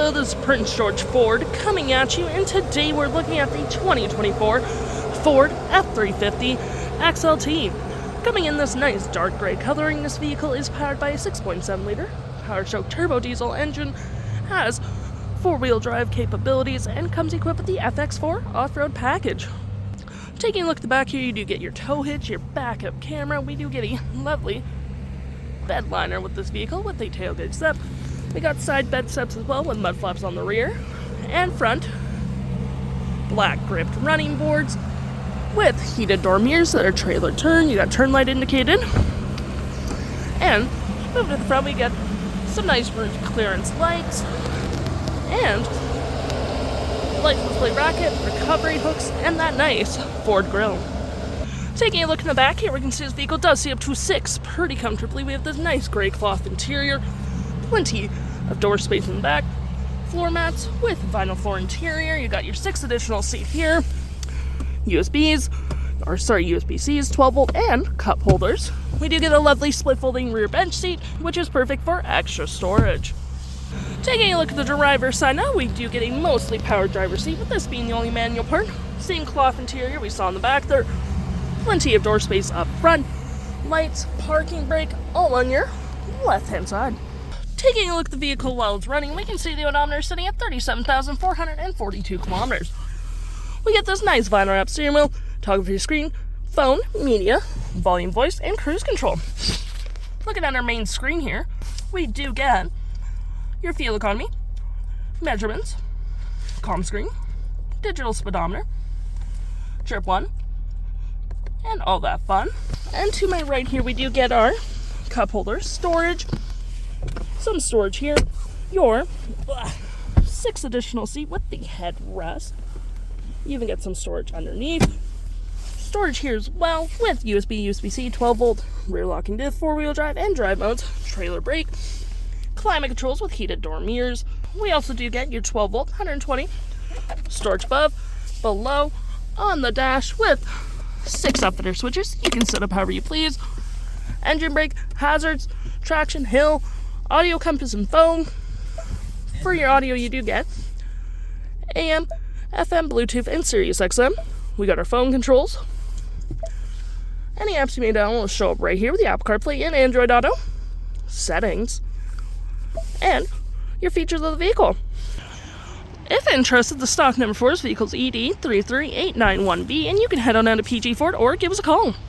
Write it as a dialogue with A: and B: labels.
A: Hello, this is Prince George Ford coming at you, and today we're looking at the 2024 Ford F-350 XLT. Coming in this nice dark gray coloring, this vehicle is powered by a 6.7-liter power-stroke turbo diesel engine, has four-wheel drive capabilities, and comes equipped with the FX4 Off-Road Package. Taking a look at the back here, you do get your tow hitch, your backup camera. We do get a lovely Bedliner with this vehicle with a tailgate step. We got side bed steps as well with mud flaps on the rear and front. Black gripped running boards with heated door mirrors that are trailer turn. You got turn light indicated. And moving to the front, we get some nice roof clearance lights and license plate bracket, recovery hooks, and that nice Ford grille. Taking a look in the back here, we can see this vehicle does seat up to 6 pretty comfortably. We have this nice gray cloth interior, plenty of door space in the back, floor mats with vinyl floor interior. You got your 6 additional seat here, USB-Cs, 12-volt, and cup holders. We do get a lovely split folding rear bench seat, which is perfect for extra storage. Taking a look at the driver's side now, we do get a mostly powered driver's seat, with this being the only manual part. Same cloth interior we saw in the back there. Plenty of door space up front, lights, parking brake, all on your left-hand side. Taking a look at the vehicle while it's running, we can see the odometer sitting at 37,442 kilometers. We get this nice vinyl wrap steering wheel, toggle for your screen, phone, media, volume, voice, and cruise control. Looking at our main screen here, we do get your fuel economy, measurements, comm screen, digital speedometer, trip 1, and all that fun. And to my right here, we do get our cup holder, storage, some storage here, your 6 additional seat with the headrest. You even get some storage underneath. Storage here as well with USB, USB-C, 12-volt, rear locking diff, 4-wheel drive, and drive modes, trailer brake, climate controls with heated door mirrors. We also do get your 12-volt, 120, storage above, below, on the dash with 6 upfitter switches. You can set up however you please. Engine brake, hazards, traction, hill, audio, compass, and phone. For your audio, you do get AM, FM, Bluetooth, and Sirius XM. We got our phone controls. Any apps you may download will show up right here with the Apple CarPlay and Android Auto. Settings. And your features of the vehicle. If interested, the stock number for this vehicle is ED33891B, and you can head on down to PG Ford or give us a call.